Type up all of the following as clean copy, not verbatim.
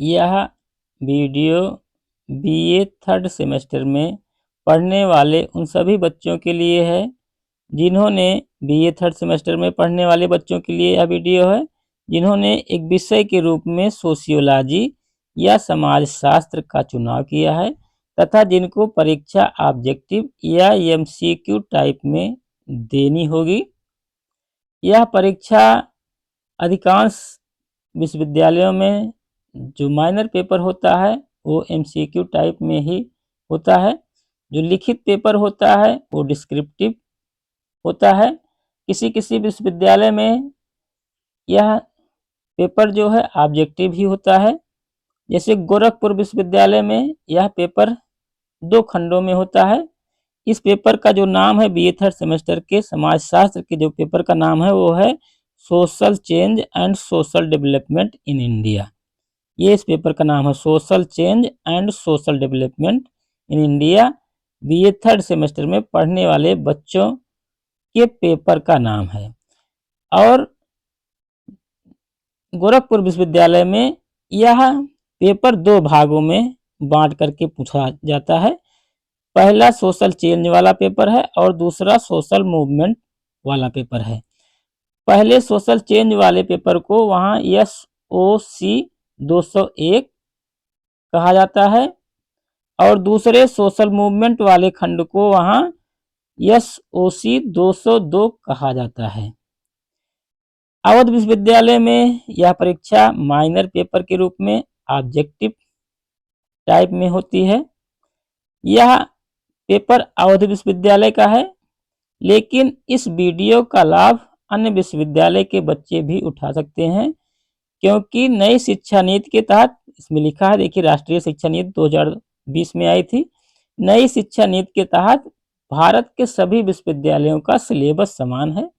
यह video BA third semester में पढ़ने वाले उन सभी बच्चों के लिए है जिन्होंने बीए थर्ड सेमेस्टर में पढ़ने वाले बच्चों के लिए यह वीडियो है जिन्होंने एक विषय के रूप में सोशियोलॉजी या समाजशास्त्र का चुनाव किया है तथा जिनको परीक्षा ऑब्जेक्टिव या एमसीक्यू टाइप में देनी होगी। यह परीक्षा अधिकांश विश्वविद्यालयों में जो माइनर पेपर होता है वो एमसीक्यू टाइप में ही होता है। जो लिखित पेपर होता है वो डिस्क्रिप्टिव होता है। किसी किसी विश्वविद्यालय में यह पेपर जो है ऑब्जेक्टिव ही होता है। जैसे गोरखपुर विश्वविद्यालय में यह पेपर 2 खंडों में होता है। इस पेपर का जो नाम है बीए थर्ड सेमेस्टर के समाजशास्त्र के जो पेपर का नाम है वो है social change and social development in India. ये इस पेपर का नाम है social change and social development in India. BA third semester में पढ़ने वाले बच्चों के पेपर का नाम है। और गोरखपुर विश्वविद्यालय में यह पेपर 2 भागों में बांट करके पूछा जाता है। पहला सोशल चेंज वाला पेपर है और दूसरा सोशल मूवमेंट वाला पेपर है। पहले सोशल चेंज वाले पेपर को वहाँ SOC 201 कहा जाता है और दूसरे सोशल मूवमेंट वाले खंड को वहाँ SOC 202 कहा जाता है। अवध विश्वविद्यालय में यह परीक्षा माइनर पेपर के रूप में ऑब्जेक्टिव टाइप में होती है। यह पेपर अवध विश्वविद्यालय का है, लेकिन इस वीडियो का लाभ अन्य विश्वविद्यालय के बच्चे भी उठा सकते हैं, क्योंकि नई शिक्षा नीति के तहत इसमें लिखा है, देखिए राष्ट्रीय शिक्षा नीति 2020 में आई थी। नई शिक्षा नीति के तहत भारत के सभी विश्वविद्यालयों का सिलेबस समान है।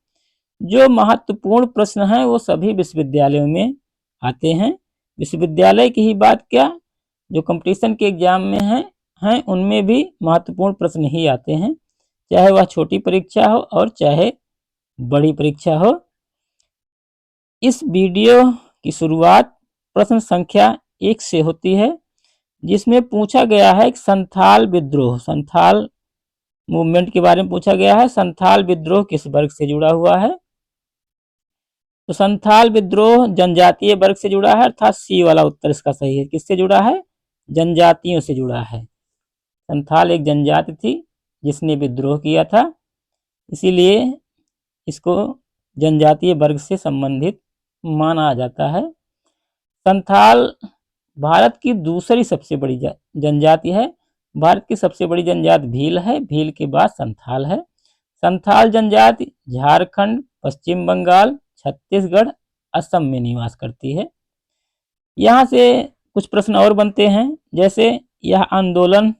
जो महत्वपूर्ण प्रश्न हैं वो सभी विश्वविद्यालयों में आते हैं। विश्वविद्यालय की ही बात क्या, जो कंपटीशन के एग्जाम में हैं उनमें भी महत्वपूर्ण प्रश्न ही आते हैं, चाहे वह छोटी परीक्षा हो और चाहे बड़ी परीक्षा हो। इस वीडियो की शुरुआत प्रश्न संख्या 1 से होती है, जिसमें पूछा गया है कि संथाल विद्रोह, संथाल मूवमेंट के बारे में पूछा गया है। संथाल विद्रोह किस वर्ग से जुड़ा हुआ है? तो संथाल विद्रोह जनजातीय वर्ग से जुड़ा है, अर्थात सी वाला उत्तर इसका सही है। किससे जुड़ा है? जनजातियों से जुड़ा है। संथाल एक जनजाति थी जिसने विद्रोह किया था, इसीलिए इसको जनजातीय वर्ग से संबंधित माना जाता है। संथाल भारत की दूसरी सबसे बड़ी जनजाति है। भारत की सबसे बड़ी जनजाति भील है, भील के बाद संथाल है। संथाल जनजाति झारखंड, पश्चिम बंगाल, छत्तीसगढ़, असम में निवास करती है। यहाँ से कुछ प्रश्न और बनते हैं, जैसे यह आंदोलन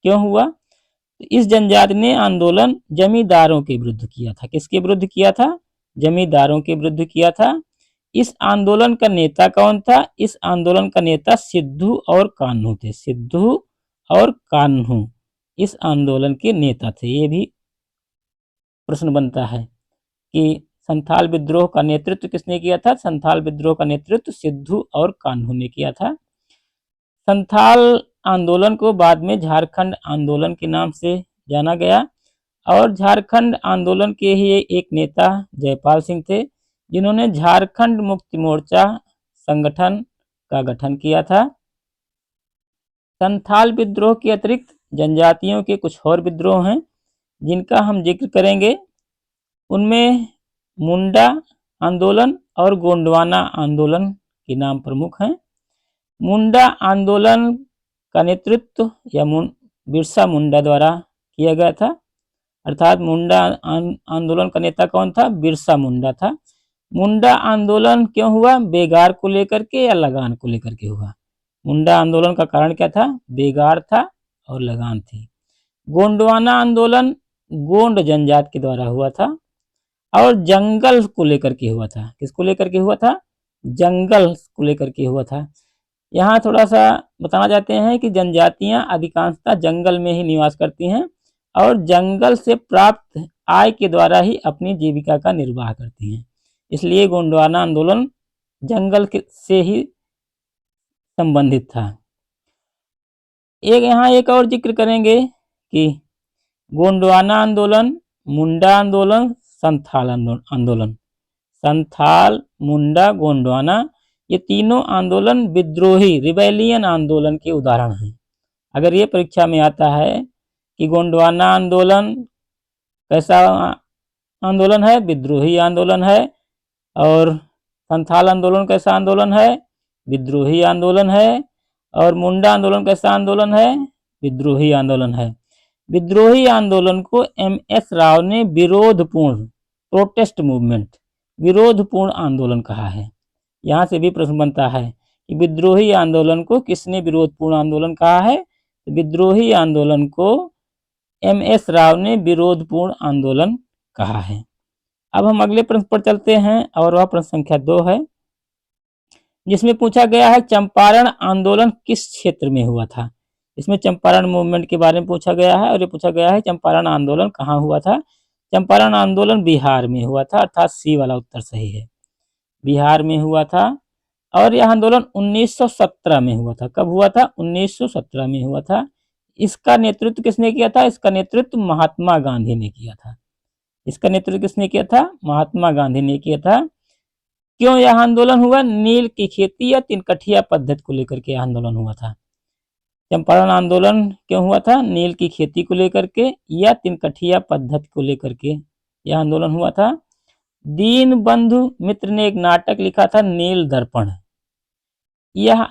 क्यों हुआ? तो इस जनजाति ने आंदोलन जमींदारों के विरुद्ध किया था। किसके विरुद्ध किया था? जमींदारों के विरुद्ध किया था। इस आंदोलन का नेता कौन था? इस आंदोलन का नेता सिद्धू और कान्हू थे। सिद्धू और कान्हू इस आंदोलन के नेता थे। ये भी प्रश्न बनता है कि संथाल विद्रोह का नेतृत्व किसने किया था? संथाल विद्रोह का नेतृत्व सिद्धू और कान्हू ने किया था। संथाल आंदोलन को बाद में झारखंड आंदोलन के नाम से जाना गया और झारखंड आंदोलन के ही एक नेता जयपाल सिंह थे, जिन्होंने झारखंड मुक्ति मोर्चा संगठन का गठन किया था। संथाल विद्रोह के अतिरिक्त जनजातियों के कुछ और विद्रोह हैं जिनका हम जिक्र करेंगे। उनमें मुंडा आंदोलन और गोंडवाना आंदोलन के नाम प्रमुख हैं। मुंडा आंदोलन का नेतृत्व या बिरसा मुंडा द्वारा किया गया था, अर्थात मुंडा आंदोलन का नेता कौन था? बिरसा मुंडा था। मुंडा आंदोलन क्यों हुआ? बेगार को लेकर के या लगान को लेकर के हुआ? मुंडा आंदोलन का कारण क्या था? बेगार था और लगान थी। गोंडवाना आंदोलन गोंड जनजाति के द्वारा हुआ था और जंगल को लेकर के हुआ था। किसको लेकर के हुआ था? जंगल को लेकर के हुआ था। यहाँ थोड़ा सा बताना चाहते हैं कि जनजातियां अधिकांशतः जंगल में ही निवास करती हैं और जंगल से प्राप्त आय के द्वारा ही अपनी जीविका का निर्वाह करती हैं। इसलिए गोंडवाना आंदोलन जंगल से ही संबंधित था। यहाँ एक और जिक्र करेंगे कि गोंडवाना आंदोलन, मुंडा आंदोलन, संथाल आंदोलन। संथाल, मुंडा, गोंडवाना ये तीनों आंदोलन विद्रोही रिबेलियन आंदोलन के उदाहरण हैं। अगर ये परीक्षा में आता है कि गोंडवाना आंदोलन कैसा आंदोलन है, विद्रोही आंदोलन है, और संथाल आंदोलन कैसा आंदोलन है, विद्रोही आंदोलन है, और मुंडा आंदोलन कैसा आंदोलन है, विद्रोही आंदोलन है। विद्रोही आंदोलन को एम.एस. राव ने विरोधपूर्ण प्रोटेस्ट मूवमेंट, विरोधपूर्ण आंदोलन कहा है। यहाँ से भी प्रश्न बनता है कि विद्रोही आंदोलन को किसने विरोधपूर्ण आंदोलन कहा है? विद्रोही आंदोलन को एम.एस. राव ने विरोधपूर्ण आंदोलन कहा है। अब हम अगले प्रश्न पर चलते हैं और वह प्रश्न संख्या 2 है, जिसमें पूछा गया है चंपारण आंदोलन किस क्षेत्र में हुआ था। इसमें चंपारण मूवमेंट के बारे में पूछा गया है और ये पूछा गया है चंपारण आंदोलन कहाँ हुआ था। चंपारण आंदोलन बिहार में हुआ था, अर्थात सी वाला उत्तर सही है, बिहार में हुआ था। और यह आंदोलन 1917 में हुआ था। कब हुआ था? 1917 में हुआ था। इसका नेतृत्व किसने किया था? इसका नेतृत्व महात्मा गांधी ने किया था। इसका नेतृत्व किसने किया था? महात्मा गांधी ने किया था। क्यों यह आंदोलन हुआ? नील की खेती या तिनकठिया पद्धति को लेकर के आंदोलन हुआ था। चंपारण आंदोलन क्यों हुआ था? नील की खेती को लेकर के या तिनकठिया पद्धति को लेकर के यह आंदोलन हुआ था। दीन बंधु मित्र ने एक नाटक लिखा था नील दर्पण। यह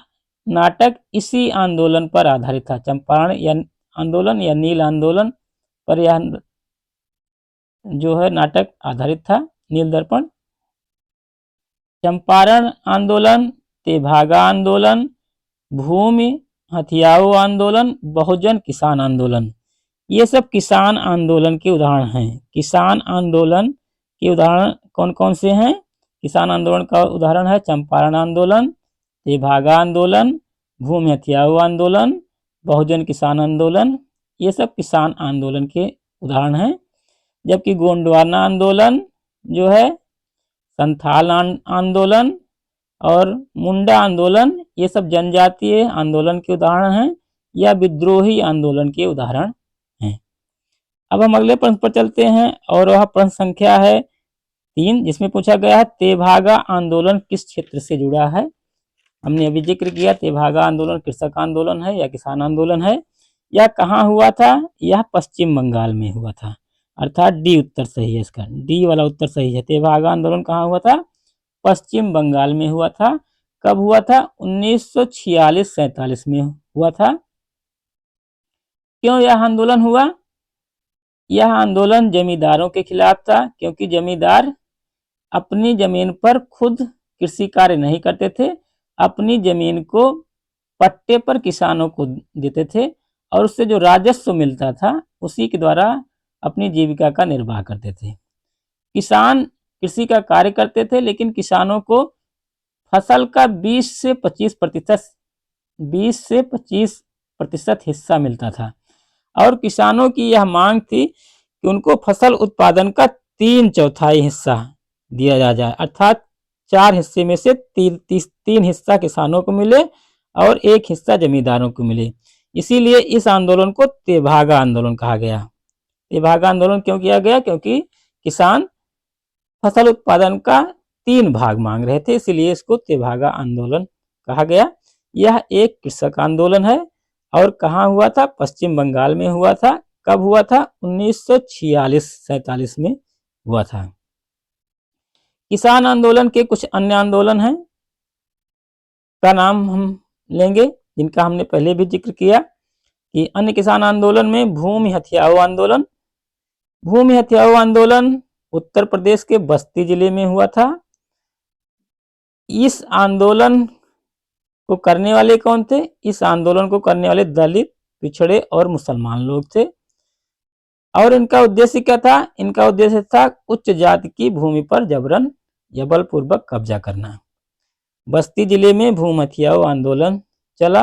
नाटक इसी आंदोलन पर आधारित था। चंपारण या आंदोलन या नील आंदोलन पर यह जो है नाटक आधारित था, नील दर्पण। चंपारण आंदोलन, तेभागा आंदोलन, भूमि हथियाओ आंदोलन, बहुजन किसान आंदोलन, ये सब किसान आंदोलन के उदाहरण हैं। किसान आंदोलन के उदाहरण कौन कौन से हैं? किसान आंदोलन का उदाहरण है चंपारण आंदोलन, तेभागा आंदोलन, भूमि हथियाओ आंदोलन, बहुजन किसान आंदोलन, ये सब किसान आंदोलन के उदाहरण हैं। जबकि गोंडवाना आंदोलन जो है, संथाल आंदोलन और मुंडा आंदोलन ये सब जनजातीय आंदोलन के उदाहरण हैं या विद्रोही आंदोलन के उदाहरण हैं। अब हम अगले प्रश्न पर चलते हैं और वह प्रश्न संख्या है 3, जिसमें पूछा गया है तेभागा आंदोलन किस क्षेत्र से जुड़ा है। हमने अभी जिक्र किया तेभागा आंदोलन कृषक आंदोलन है या किसान आंदोलन है। यह कहाँ हुआ था? यह पश्चिम बंगाल में हुआ था, अर्थात डी उत्तर सही है, इसका डी वाला उत्तर सही है। तेभागा आंदोलन कहाँ हुआ था? पश्चिम बंगाल में हुआ था। कब हुआ था? 1946-47 में हुआ था। क्यों यह आंदोलन हुआ? यह आंदोलन जमींदारों के खिलाफ था, क्योंकि जमींदार अपनी जमीन पर खुद कृषि कार्य नहीं करते थे, अपनी जमीन को पट्टे पर किसानों को देते थे और उससे जो राजस्व मिलता था उसी के द्वारा अपनी जीविका का निर्वाह करते थे। किसान कृषि का कार्य करते थे, लेकिन किसानों को फसल का 20 से 25% हिस्सा मिलता था और किसानों की यह मांग थी कि उनको फसल उत्पादन का 3/4 हिस्सा दिया जाए, अर्थात 4 हिस्से में से 3 हिस्सा किसानों को मिले और 1 हिस्सा जमींदारों को मिले। इसीलिए इस आंदोलन को तेभागा आंदोलन कहा गया। तेभागा आंदोलन क्यों किया गया? क्योंकि किसान फसल उत्पादन का 3 भाग मांग रहे थे, इसलिए इसको तेभागा आंदोलन कहा गया। यह एक कृषक आंदोलन है और कहाँ हुआ था? पश्चिम बंगाल में हुआ था। कब हुआ था? 1946-47 में हुआ था। किसान आंदोलन के कुछ अन्य आंदोलन हैं का नाम हम लेंगे, जिनका हमने पहले भी जिक्र किया कि अन्य किसान आंदोलन में भूमि हथियाओ आंदोलन। भूमि हथियाओ आंदोलन उत्तर प्रदेश के बस्ती जिले में हुआ था। इस आंदोलन को करने वाले कौन थे? इस आंदोलन को करने वाले दलित, पिछड़े और मुसलमान लोग थे। और इनका उद्देश्य क्या था? इनका उद्देश्य था उच्च जाति की भूमि पर जबरन या बलपूर्वक कब्जा करना। बस्ती जिले में भूमि हथियाओ आंदोलन चला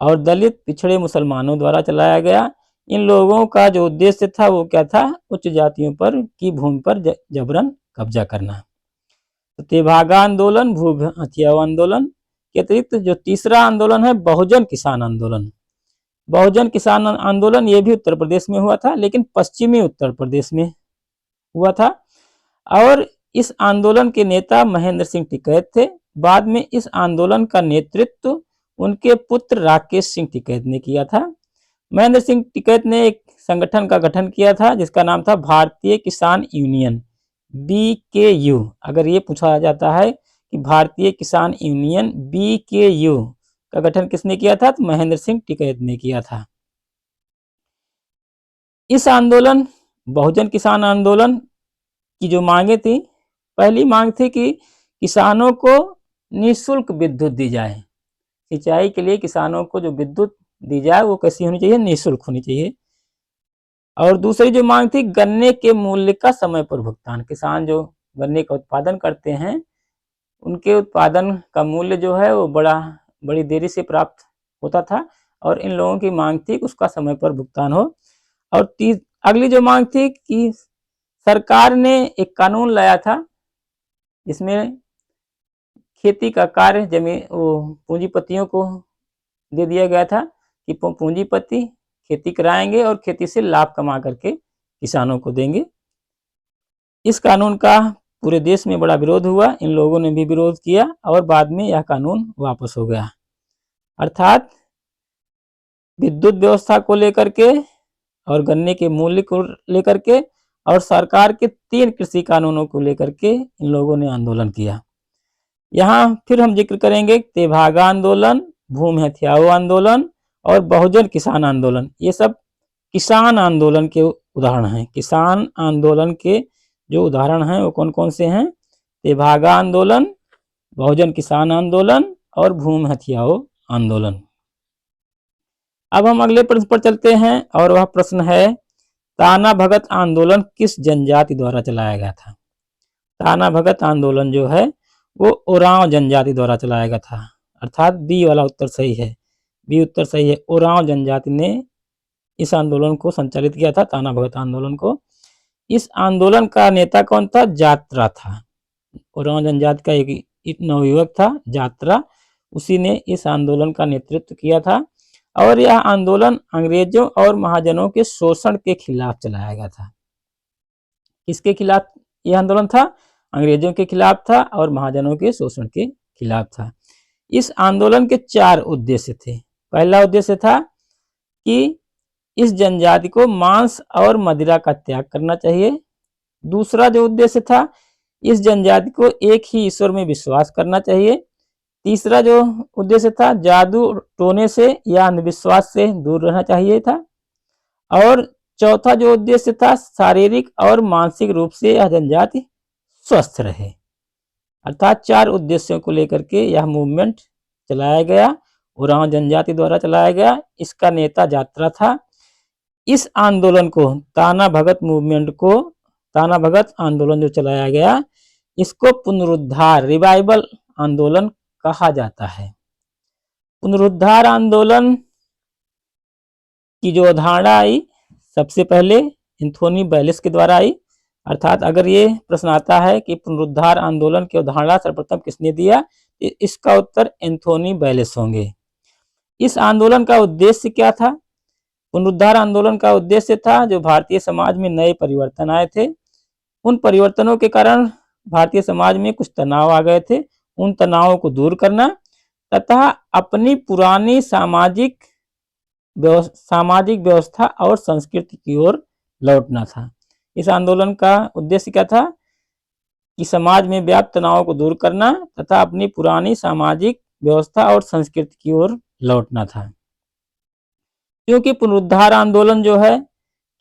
और दलित, पिछड़े, मुसलमानों द्वारा चलाया गया। इन लोगों का जो उद्देश्य था वो क्या था? उच्च जातियों पर की भूमि पर जबरन कब्जा करना। तो तेभागा आंदोलन, भूमि हथियाओ आंदोलन के अतिरिक्त जो तीसरा आंदोलन है बहुजन किसान आंदोलन, बहुजन किसान आंदोलन ये भी उत्तर प्रदेश में हुआ था, लेकिन पश्चिमी उत्तर प्रदेश में हुआ था। और इस आंदोलन के नेता महेंद्र सिंह टिकैत थे। बाद में इस आंदोलन का नेतृत्व उनके पुत्र राकेश सिंह टिकैत ने किया था। महेंद्र सिंह टिकैत ने एक संगठन का गठन किया था जिसका नाम था भारतीय किसान यूनियन, BKU। अगर ये पूछा जाता है कि भारतीय किसान यूनियन BKU का गठन किसने किया था, तो महेंद्र सिंह टिकैत ने किया था। इस आंदोलन बहुजन किसान आंदोलन की जो मांगे थी, पहली मांग थी कि किसानों को निःशुल्क विद्युत दी जाए। सिंचाई के लिए किसानों को जो विद्युत दी जाए वो कैसी होनी चाहिए, निःशुल्क होनी चाहिए। और दूसरी जो मांग थी गन्ने के मूल्य का समय पर भुगतान। किसान जो गन्ने का उत्पादन करते हैं उनके उत्पादन का मूल्य जो है वो बड़ी देरी से प्राप्त होता था और इन लोगों की मांग थी कि उसका समय पर भुगतान हो। और अगली जो मांग थी कि सरकार ने एक कानून लाया था जिसमें खेती का कार्य जमीन पूंजीपतियों को दे दिया गया था कि पूंजीपति खेती कराएंगे और खेती से लाभ कमा करके किसानों को देंगे। इस कानून का पूरे देश में बड़ा विरोध हुआ, इन लोगों ने भी विरोध किया और बाद में यह कानून वापस हो गया। अर्थात विद्युत व्यवस्था को लेकर के और गन्ने के मूल्य को लेकर के और सरकार के 3 कृषि कानूनों को लेकर के इन लोगों ने आंदोलन किया। यहाँ फिर हम जिक्र करेंगे तेभागा आंदोलन, भूमि हथियाओ आंदोलन और बहुजन किसान आंदोलन। ये सब किसान आंदोलन के उदाहरण हैं। किसान आंदोलन के जो उदाहरण हैं वो कौन कौन से हैं, तेभागा आंदोलन, बहुजन किसान आंदोलन और भूमि हथियाओ आंदोलन। अब हम अगले प्रश्न पर चलते हैं और वह प्रश्न है ताना भगत आंदोलन किस जनजाति द्वारा चलाया गया था। ताना भगत आंदोलन जो है वो ओरांव जनजाति द्वारा चलाया गया था। अर्थात बी वाला उत्तर सही है, बी उत्तर सही है। ओरांव जनजाति ने इस आंदोलन को संचालित किया था, ताना भगत आंदोलन को। इस आंदोलन का नेता कौन था, जात्रा था। ओरांव जनजाति का एक नवयुवक था जात्रा, उसी ने इस आंदोलन का नेतृत्व किया था। और यह आंदोलन अंग्रेजों और महाजनों के शोषण के खिलाफ चलाया गया था। किसके खिलाफ यह आंदोलन था, अंग्रेजों के खिलाफ था और महाजनों के शोषण के खिलाफ था। इस आंदोलन के 4 उद्देश्य थे। पहला उद्देश्य था कि इस जनजाति को मांस और मदिरा का त्याग करना चाहिए। दूसरा जो उद्देश्य था, इस जनजाति को एक ही ईश्वर में विश्वास करना चाहिए। तीसरा जो उद्देश्य था, जादू टोने से या अंधविश्वास से दूर रहना चाहिए था। और चौथा जो उद्देश्य था, शारीरिक और मानसिक रूप से यह जनजाति स्वस्थ रहे। अर्थात 4 उद्देश्यों को लेकर के यह मूवमेंट चलाया गया, ओरांव जनजाति द्वारा चलाया गया। इसका नेता जात्रा था। इस आंदोलन को ताना भगत मूवमेंट को, ताना भगत आंदोलन जो चलाया गया, इसको पुनरुद्धार रिवाइवल आंदोलन कहा जाता है। पुनरुद्धार आंदोलन की जो अवधारणा आई सबसे पहले एंथोनी बैलेस के द्वारा आई। अर्थात अगर ये प्रश्न आता है कि पुनरुद्धार आंदोलन की अवधारणा सर्वप्रथम किसने दिया, इसका उत्तर एंथोनी बैलेस होंगे। इस आंदोलन का उद्देश्य क्या था, पुनरुद्धार आंदोलन का उद्देश्य था जो भारतीय समाज में नए परिवर्तन आए थे, उन परिवर्तनों के कारण भारतीय समाज में कुछ तनाव आ गए थे, उन तनावों को दूर करना तथा अपनी पुरानी सामाजिक व्यवस्था और संस्कृति की ओर लौटना था। इस आंदोलन का उद्देश्य क्या था कि समाज में व्याप्त तनावों को दूर करना तथा अपनी पुरानी सामाजिक व्यवस्था और संस्कृति की ओर लौटना था। क्योंकि पुनरुद्धार आंदोलन जो है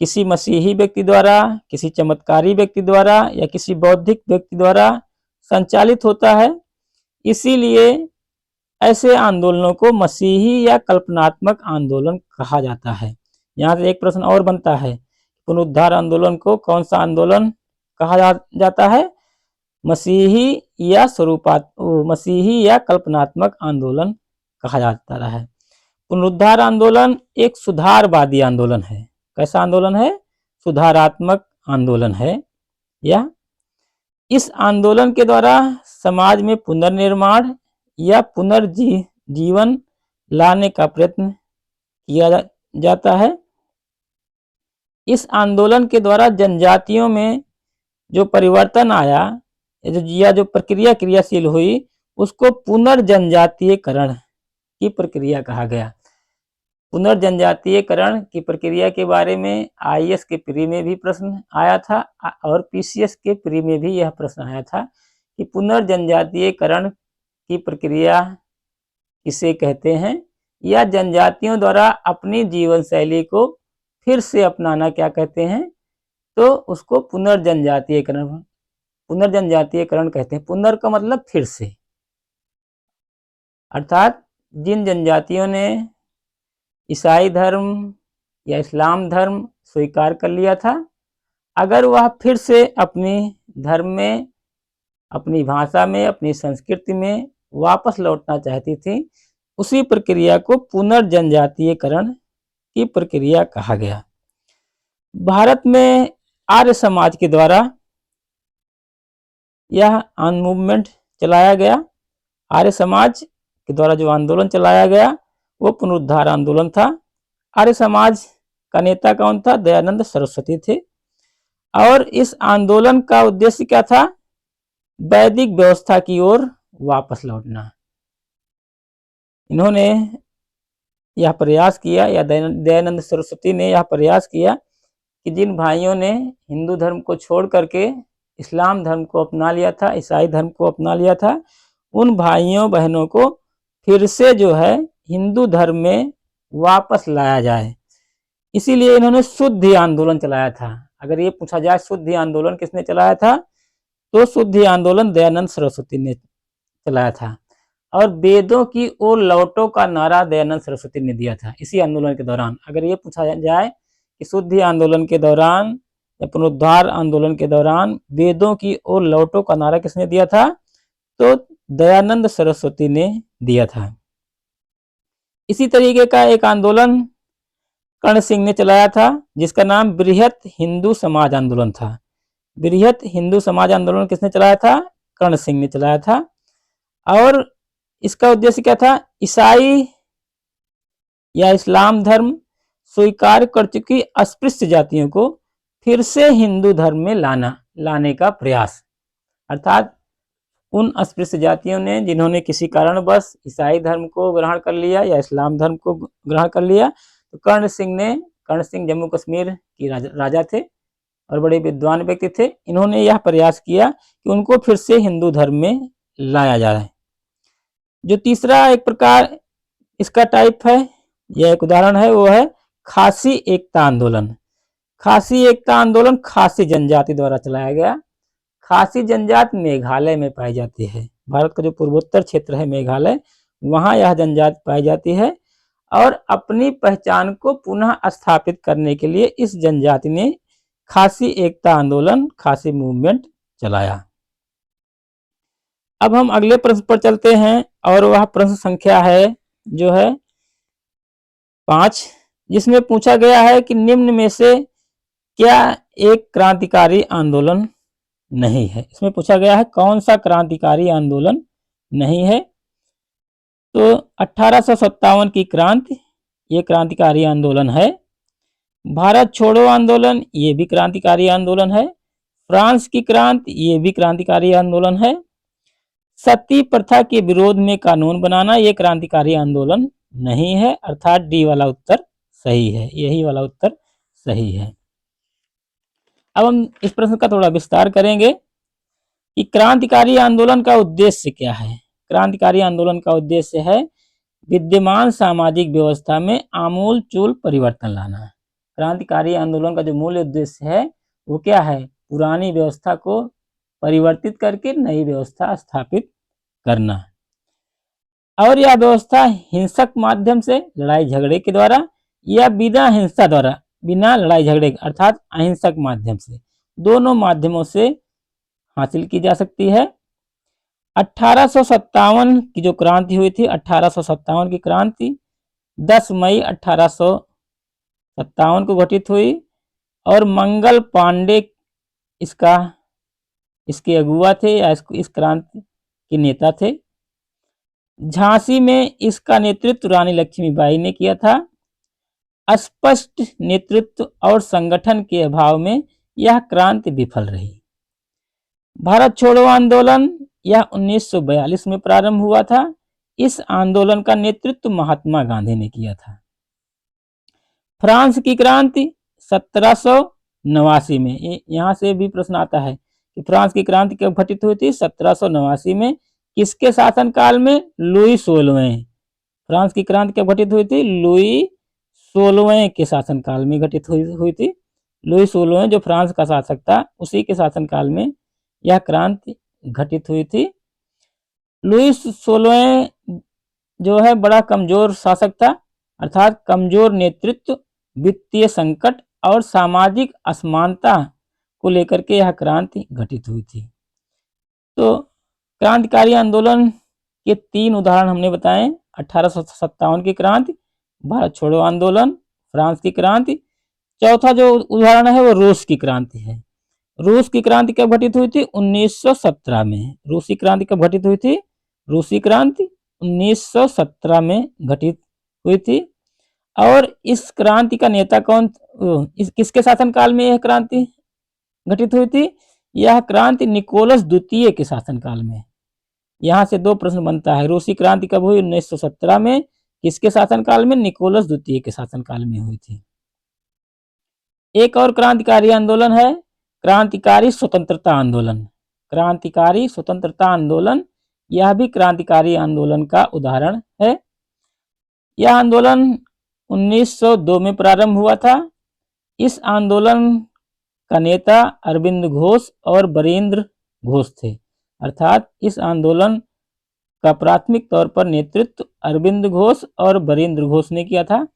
किसी मसीही व्यक्ति द्वारा, किसी चमत्कारी व्यक्ति द्वारा या किसी बौद्धिक व्यक्ति द्वारा संचालित होता है, इसीलिए ऐसे आंदोलनों को मसीही या कल्पनात्मक आंदोलन कहा जाता है। यहाँ से एक प्रश्न और बनता है, पुनरुद्धार आंदोलन को कौन सा आंदोलन कहा जाता है, मसीही या कल्पनात्मक आंदोलन कहा जाता है। पुनरुद्धार आंदोलन एक सुधारवादी आंदोलन है। कैसा आंदोलन है, सुधारात्मक आंदोलन है। या इस आंदोलन के द्वारा समाज में पुनर्निर्माण या पुनर्जीवन लाने का प्रयत्न किया जाता है। इस आंदोलन के द्वारा जनजातियों में जो परिवर्तन आया या जो प्रक्रिया क्रियाशील हुई उसको पुनर्जनजातीयकरण की प्रक्रिया कहा गया। पुनर्जनजातीयकरण की प्रक्रिया के बारे में आईएएस के प्री में भी प्रश्न आया था और पीसीएस के प्री में भी यह प्रश्न आया था कि पुनर्जनजातीयकरण की प्रक्रिया किसे कहते हैं, या जनजातियों द्वारा अपनी जीवन शैली को फिर से अपनाना क्या कहते हैं, तो उसको पुनर्जनजातीयकरण कहते हैं। पुनर् का मतलब फिर से, अर्थात जिन जनजातियों ने ईसाई धर्म या इस्लाम धर्म स्वीकार कर लिया था, अगर वह फिर से अपनी धर्म में, अपनी भाषा में, अपनी संस्कृति में वापस लौटना चाहती थी, उसी प्रक्रिया को पुनर्जनजातीयकरण की प्रक्रिया कहा गया। भारत में आर्य समाज के द्वारा यह मूवमेंट चलाया गया। आर्य समाज के द्वारा जो आंदोलन चलाया गया वो पुनरुद्धार आंदोलन था। आर्य समाज का नेता कौन था? दयानंद सरस्वती थे। और इस आंदोलन का उद्देश्य क्या था? वैदिक व्यवस्था की ओर वापस लौटना। इन्होंने यह प्रयास किया, या दयानंद सरस्वती ने यह प्रयास किया कि जिन भाइयों ने हिंदू धर्म को छोड़ करके इस्लाम धर्म को अपना लिया था, ईसाई धर्म को अपना लिया था, उन भाइयों बहनों को फिर से जो है हिंदू धर्म में वापस लाया जाए। इसीलिए इन्होंने शुद्धि आंदोलन चलाया था। अगर ये पूछा जाए शुद्धि आंदोलन किसने चलाया था, तो शुद्धि आंदोलन दयानंद सरस्वती ने चलाया था। और वेदों की ओर लौटो का नारा दयानंद सरस्वती ने दिया था इसी आंदोलन के दौरान। अगर ये पूछा जाए कि शुद्धि आंदोलन के दौरान या पुनरुद्धार आंदोलन के दौरान वेदों की ओर लौटो का नारा किसने दिया था, तो दयानंद सरस्वती ने दिया था। इसी तरीके का एक आंदोलन कर्ण सिंह ने चलाया था, जिसका नाम बृहत हिंदू समाज आंदोलन था। बृहत हिंदू समाज आंदोलन किसने चलाया था? कर्ण सिंह ने चलाया था। और इसका उद्देश्य क्या था? ईसाई या इस्लाम धर्म स्वीकार कर चुकी अस्पृश्य जातियों को फिर से हिंदू धर्म में लाने का प्रयास। अर्थात उन अस्पृश्य जातियों ने जिन्होंने किसी कारणवश ईसाई धर्म को ग्रहण कर लिया या इस्लाम धर्म को ग्रहण कर लिया, तो कर्ण सिंह जम्मू कश्मीर की राजा थे और बड़े विद्वान व्यक्ति थे। इन्होंने यह प्रयास किया कि उनको फिर से हिंदू धर्म में लाया जाए। जो तीसरा एक प्रकार इसका टाइप है, यह एक उदाहरण है, वो है खासी एकता आंदोलन। खासी एकता आंदोलन खासी जनजाति द्वारा चलाया गया। खासी जनजाति मेघालय में पाई जाती है। भारत का जो पूर्वोत्तर क्षेत्र है मेघालय, वहां यह जनजाति पाई जाती है। और अपनी पहचान को पुनः स्थापित करने के लिए इस जनजाति ने खासी एकता आंदोलन, खासी मूवमेंट चलाया। अब हम अगले प्रश्न पर चलते हैं और वह प्रश्न संख्या है जो है 5, जिसमें पूछा गया है कि निम्न में से क्या एक क्रांतिकारी आंदोलन नहीं है। इसमें पूछा गया है कौन सा क्रांतिकारी आंदोलन नहीं है। तो 1857 की क्रांति, ये क्रांतिकारी आंदोलन है। भारत छोड़ो आंदोलन, ये भी क्रांतिकारी आंदोलन है। फ्रांस की क्रांति, ये भी क्रांतिकारी आंदोलन है। सती प्रथा के विरोध में कानून बनाना, ये क्रांतिकारी आंदोलन नहीं है। अर्थात डी वाला उत्तर सही है, यही वाला उत्तर सही है। अब हम इस प्रश्न का थोड़ा विस्तार करेंगे कि क्रांतिकारी आंदोलन का उद्देश्य क्या है। क्रांतिकारी आंदोलन का उद्देश्य है विद्यमान सामाजिक व्यवस्था में आमूल चूल परिवर्तन लाना। क्रांतिकारी आंदोलन का जो मूल उद्देश्य है वो क्या है? पुरानी व्यवस्था को परिवर्तित करके नई व्यवस्था स्थापित करना। और यह व्यवस्था हिंसक माध्यम से, लड़ाई झगड़े के द्वारा, या बिना हिंसा द्वारा, बिना लड़ाई झगड़े अर्थात अहिंसक माध्यम से, दोनों माध्यमों से हासिल की जा सकती है। 1857 की जो क्रांति हुई थी, 1857 की क्रांति 10 मई 1857 को घटित हुई और मंगल पांडे इसके अगुआ थे या इस क्रांति के नेता थे। झांसी में इसका नेतृत्व रानी लक्ष्मीबाई ने किया था। स्पष्ट नेतृत्व और संगठन के अभाव में यह क्रांति विफल रही। भारत छोड़ो आंदोलन यह 1942 में प्रारंभ हुआ था। इस आंदोलन का नेतृत्व महात्मा गांधी ने किया था। फ्रांस की क्रांति 1789 में, यहाँ से भी प्रश्न आता है कि फ्रांस की क्रांति कब घटित हुई थी? 1789 में। किसके शासनकाल में? लुई 16वें। फ्रांस की क्रांति कब घटित हुई थी? लुई 16वें के शासनकाल में घटित हुई थी। लुई 16वें जो फ्रांस का शासक था, उसी के शासनकाल में यह क्रांति घटित हुई थी। लुई 16वें जो है बड़ा कमजोर शासक था, अर्थात कमजोर नेतृत्व, वित्तीय संकट और सामाजिक असमानता को लेकर के यह क्रांति घटित हुई थी। तो क्रांतिकारी आंदोलन के 3 उदाहरण हमने बताए। 1857 की क्रांति, भारत छोड़ो आंदोलन, फ्रांस की क्रांति। चौथा जो उदाहरण है वो रूस की क्रांति है। रूस की क्रांति कब घटित हुई थी? 1917 में। रूसी क्रांति कब घटित हुई थी? रूसी क्रांति 1917 में घटित हुई थी। और इस क्रांति का नेता कौन? किसके शासनकाल में यह क्रांति घटित हुई थी? यह क्रांति निकोलस द्वितीय के शासनकाल में। यहाँ से 2 प्रश्न बनता है। रूसी क्रांति कब हुई? 1917 में। किसके शासनकाल में? निकोलस द्वितीय के शासनकाल में हुई थी। एक और क्रांतिकारी आंदोलन है क्रांतिकारी स्वतंत्रता आंदोलन। क्रांतिकारी स्वतंत्रता आंदोलन यह भी क्रांतिकारी आंदोलन का उदाहरण है। यह आंदोलन 1902 में प्रारंभ हुआ था। इस आंदोलन का नेता अरविंद घोष और बरीन्द्र घोष थे, अर्थात इस आंदोलन का प्राथमिक तौर पर नेतृत्व अरविंद घोष और बरीन्द्र घोष ने किया था।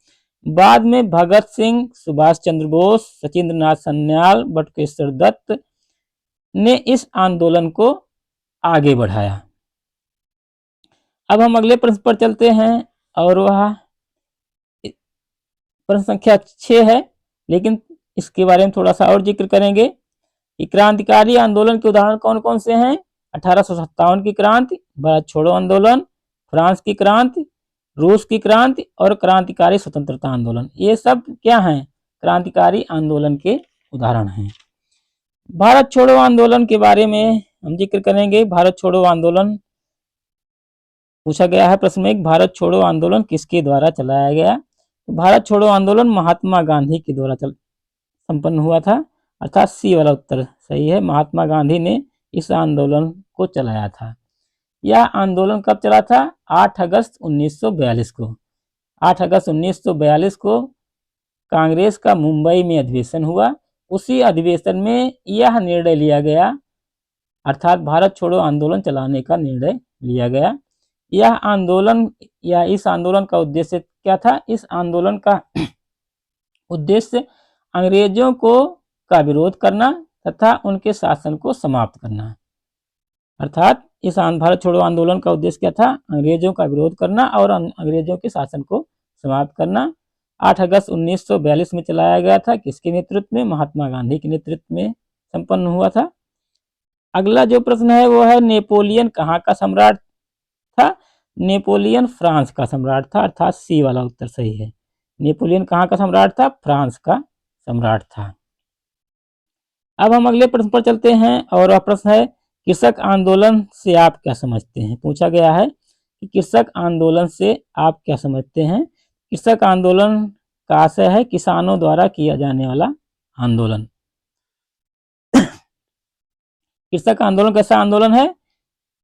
बाद में भगत सिंह, सुभाष चंद्र बोस, सचिंद्र नाथ सन्याल, बटुकेश्वर दत्त ने इस आंदोलन को आगे बढ़ाया। अब हम अगले प्रश्न पर चलते हैं और वह प्रश्न संख्या 6 है, लेकिन इसके बारे में थोड़ा सा और जिक्र करेंगे कि क्रांतिकारी आंदोलन के उदाहरण कौन कौन से हैं? 1857 की क्रांति, भारत छोड़ो आंदोलन, फ्रांस की क्रांति, रूस की क्रांति और क्रांतिकारी स्वतंत्रता आंदोलन। ये सब क्या हैं? क्रांतिकारी आंदोलन के उदाहरण हैं। भारत छोड़ो आंदोलन के बारे में हम जिक्र करेंगे। भारत छोड़ो आंदोलन पूछा गया है प्रश्न में, भारत छोड़ो आंदोलन किसके द्वारा चलाया गया? भारत छोड़ो आंदोलन महात्मा गांधी के द्वारा संपन्न हुआ था, अर्थात सी वाला उत्तर सही है। महात्मा गांधी ने इस आंदोलन को चलाया था। यह आंदोलन कब चला था? 8 अगस्त 1942 को। 8 अगस्त 1942 को कांग्रेस का मुंबई में अधिवेशन हुआ। उसी अधिवेशन में यह निर्णय लिया गया, अर्थात भारत छोड़ो आंदोलन चलाने का निर्णय लिया गया। यह आंदोलन या इस आंदोलन का उद्देश्य क्या था? इस आंदोलन का उद्देश्य अंग्रेजों का विरोध करना तथा उनके शासन को समाप्त करना। अर्थात इस भारत छोड़ो आंदोलन का उद्देश्य क्या था? अंग्रेजों का विरोध करना और अंग्रेजों के शासन को समाप्त करना। 8 अगस्त 1942 में चलाया गया था। किसके नेतृत्व में? महात्मा गांधी के नेतृत्व में संपन्न हुआ था। अगला जो प्रश्न है वो है नेपोलियन कहाँ का सम्राट था? नेपोलियन फ्रांस का सम्राट था, अर्थात सी वाला उत्तर सही है। नेपोलियन कहाँ का सम्राट था? फ्रांस का सम्राट था। अब हम अगले प्रश्न पर चलते हैं और वह प्रश्न है कृषक आंदोलन से आप क्या समझते हैं? पूछा गया है कि कृषक आंदोलन से आप क्या समझते हैं? कृषक आंदोलन का आशय है किसानों द्वारा किया जाने वाला आंदोलन। कृषक आंदोलन कैसा आंदोलन है?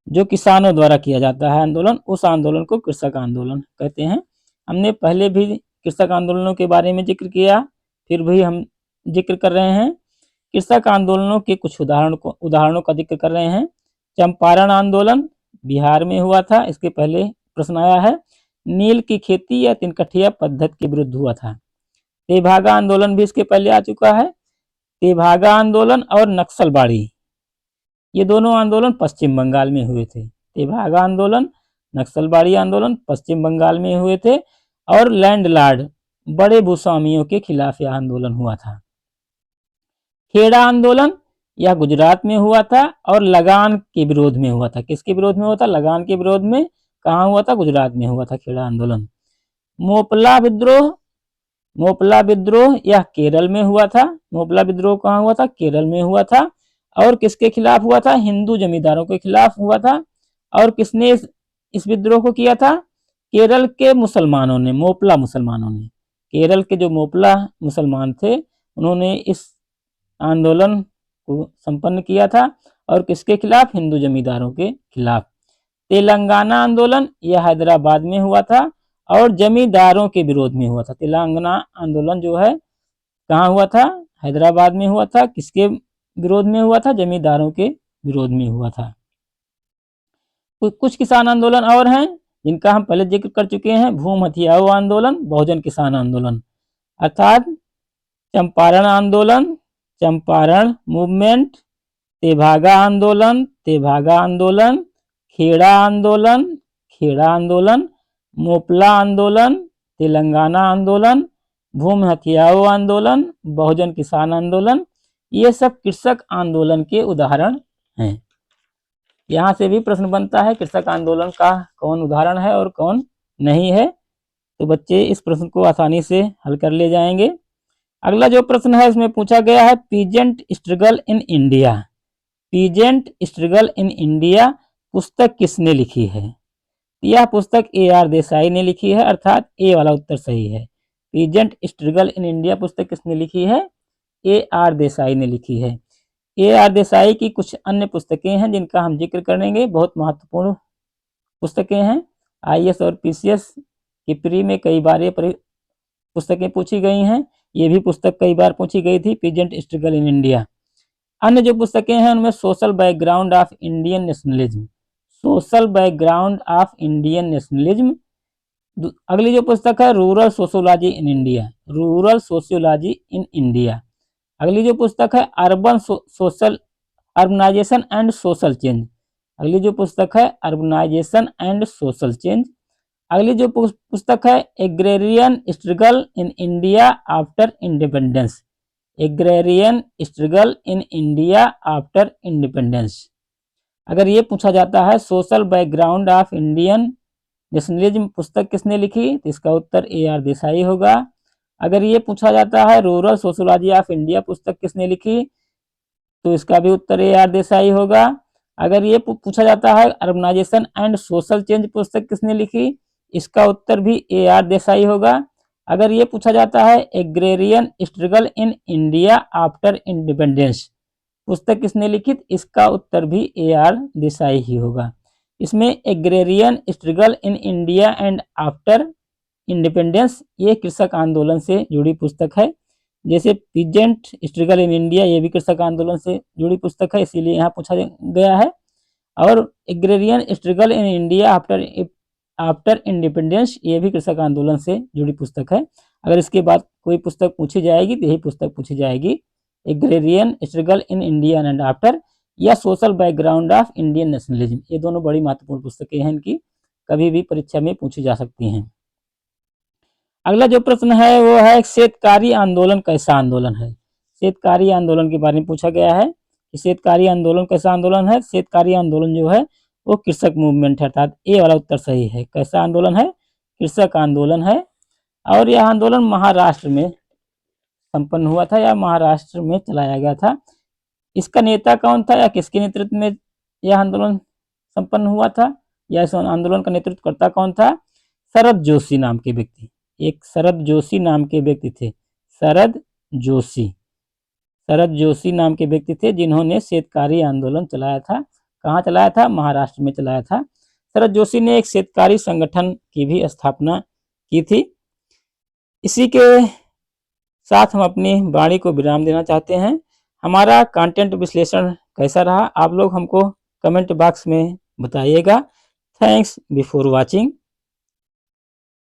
जो किसानों द्वारा किया जाता है आंदोलन, उस आंदोलन को कृषक आंदोलन कहते हैं। हमने पहले भी कृषक आंदोलनों के बारे में जिक्र किया, फिर भी हम जिक्र कर रहे हैं। कृषक आंदोलनों के कुछ उदाहरणों का जिक्र कर रहे हैं। चंपारण आंदोलन बिहार में हुआ था, इसके पहले प्रश्न आया है। नील की खेती या तिनकठिया पद्धति के विरुद्ध हुआ था। तेभागा आंदोलन भी इसके पहले आ चुका है। तेभागा आंदोलन और नक्सलबाड़ी, ये दोनों आंदोलन पश्चिम बंगाल में हुए थे। तेभागा आंदोलन, नक्सलबाड़ी आंदोलन पश्चिम बंगाल में हुए थे। और लैंडलॉर्ड, बड़े भूस्वामियों के खिलाफ यह आंदोलन हुआ था। खेड़ा आंदोलन यह गुजरात में हुआ था और लगान के विरोध में हुआ था। किसके विरोध में हुआ था? लगान के विरोध में। कहाँ हुआ था? गुजरात में हुआ था खेड़ा आंदोलन। मोपला विद्रोह, मोपला विद्रोह यह केरल में हुआ था। मोपला विद्रोह कहाँ हुआ था? केरल में हुआ था। और किसके खिलाफ हुआ था? हिंदू जमींदारों के खिलाफ हुआ था। और किसने इस विद्रोह को किया था? केरल के मुसलमानों ने, मोपला मुसलमानों ने। केरल के जो मोपला मुसलमान थे उन्होंने इस आंदोलन को संपन्न किया था। और किसके खिलाफ? हिंदू जमींदारों के खिलाफ। तेलंगाना आंदोलन यह हैदराबाद में हुआ था और जमींदारों के विरोध में हुआ था। तेलंगाना आंदोलन जो है कहाँ हुआ था? हैदराबाद में हुआ था। किसके विरोध में हुआ था? जमींदारों के विरोध में हुआ था। कुछ किसान आंदोलन और हैं जिनका हम पहले जिक्र कर चुके हैं। भूमि हथियाओ आंदोलन, बहुजन किसान आंदोलन, अर्थात चंपारण आंदोलन, चंपारण मूवमेंट, तेभागा आंदोलन, तेभागा आंदोलन, खेड़ा आंदोलन, खेड़ा आंदोलन, मोपला आंदोलन, तेलंगाना आंदोलन, भूमि हथियाओ आंदोलन, बहुजन किसान आंदोलन, ये सब कृषक आंदोलन के उदाहरण हैं। यहाँ से भी प्रश्न बनता है कृषक आंदोलन का कौन उदाहरण है और कौन नहीं है, तो बच्चे इस प्रश्न को आसानी से हल कर ले जाएंगे। अगला जो प्रश्न है इसमें पूछा गया है peasant struggle in India. Peasant struggle in India पुस्तक किसने लिखी है? यह पुस्तक A.R. देसाई ने लिखी है, अर्थात ए वाला उत्तर सही है। पीजेंट स्ट्रगल इन इंडिया पुस्तक किसने लिखी है? A.R. देसाई ने लिखी है। A.R. देसाई की कुछ अन्य पुस्तकें हैं जिनका हम जिक्र करेंगे, बहुत महत्वपूर्ण पुस्तकें हैं। IAS और PCS की प्री में कई बार ये पुस्तकें पूछी गई हैं। ये भी पुस्तक कई बार पूछी गई थी, पीजेंट स्ट्रगल इन इंडिया। अन्य जो पुस्तकें हैं उनमें social background of Indian nationalism, social background of Indian nationalism. अगली जो पुस्तक है rural sociology in India, rural sociology in India. अगली जो पुस्तक है urban social urbanization and social change, अगली जो पुस्तक है अर्बनाइजेशन एंड सोशल चेंज। अगली जो पुस्तक है agrarian struggle in India after independence, agrarian struggle in India after independence. अगर ये पूछा जाता है social background of Indian nationalism पुस्तक किसने लिखी, तो इसका उत्तर A.R. देसाई होगा। अगर ये पूछा जाता है रूरल सोशियोलॉजी ऑफ इंडिया पुस्तक किसने लिखी, तो इसका भी उत्तर A.R. देसाई होगा। अगर ये पूछा जाता है अर्बनाइजेशन एंड सोशल चेंज पुस्तक किसने लिखी, इसका उत्तर भी A.R. देसाई होगा। अगर ये पूछा जाता है agrarian struggle in India after independence पुस्तक किसने लिखी, इसका उत्तर भी A.R. देसाई ही होगा। इसमें agrarian struggle in India and after independence ये कृषक आंदोलन से जुड़ी पुस्तक है। जैसे पीजेंट स्ट्रगल इन इंडिया ये भी कृषक आंदोलन से जुड़ी पुस्तक है, इसीलिए यहाँ पूछा गया है। और agrarian struggle in India after independence ये भी कृषक आंदोलन से जुड़ी पुस्तक है। अगर इसके बाद कोई पुस्तक पूछी जाएगी तो यही पुस्तक पूछी जाएगी, agrarian struggle in India and after या social background of Indian nationalism. ये दोनों बड़ी महत्वपूर्ण पुस्तकें हैं, इनकी कभी भी परीक्षा में पूछी जा सकती हैं। अगला जो प्रश्न है वो है शेतकारी आंदोलन कैसा आंदोलन है। शेतकारी आंदोलन के बारे में पूछा गया है कि शेतकारी आंदोलन कैसा आंदोलन है। शेतकारी आंदोलन जो है वो कृषक मूवमेंट है, अर्थात ए वाला उत्तर सही है। कैसा आंदोलन है? कृषक आंदोलन है। और यह आंदोलन महाराष्ट्र में संपन्न हुआ था या महाराष्ट्र में चलाया गया था। इसका नेता कौन था या किसके नेतृत्व में यह आंदोलन संपन्न हुआ था या इस आंदोलन का नेतृत्व करता कौन था? शरद जोशी नाम के व्यक्ति, एक शरद जोशी नाम के व्यक्ति थे। शरद जोशी नाम के व्यक्ति थे जिन्होंने शेतकारी आंदोलन चलाया था। कहाँ चलाया था? महाराष्ट्र में चलाया था। शरद जोशी ने एक शेतकारी संगठन की भी स्थापना की थी। इसी के साथ हम अपनी वाणी को विराम देना चाहते हैं। हमारा कंटेंट विश्लेषण कैसा रहा आप लोग हमको कमेंट बॉक्स में बताइएगा। Thanks before watching.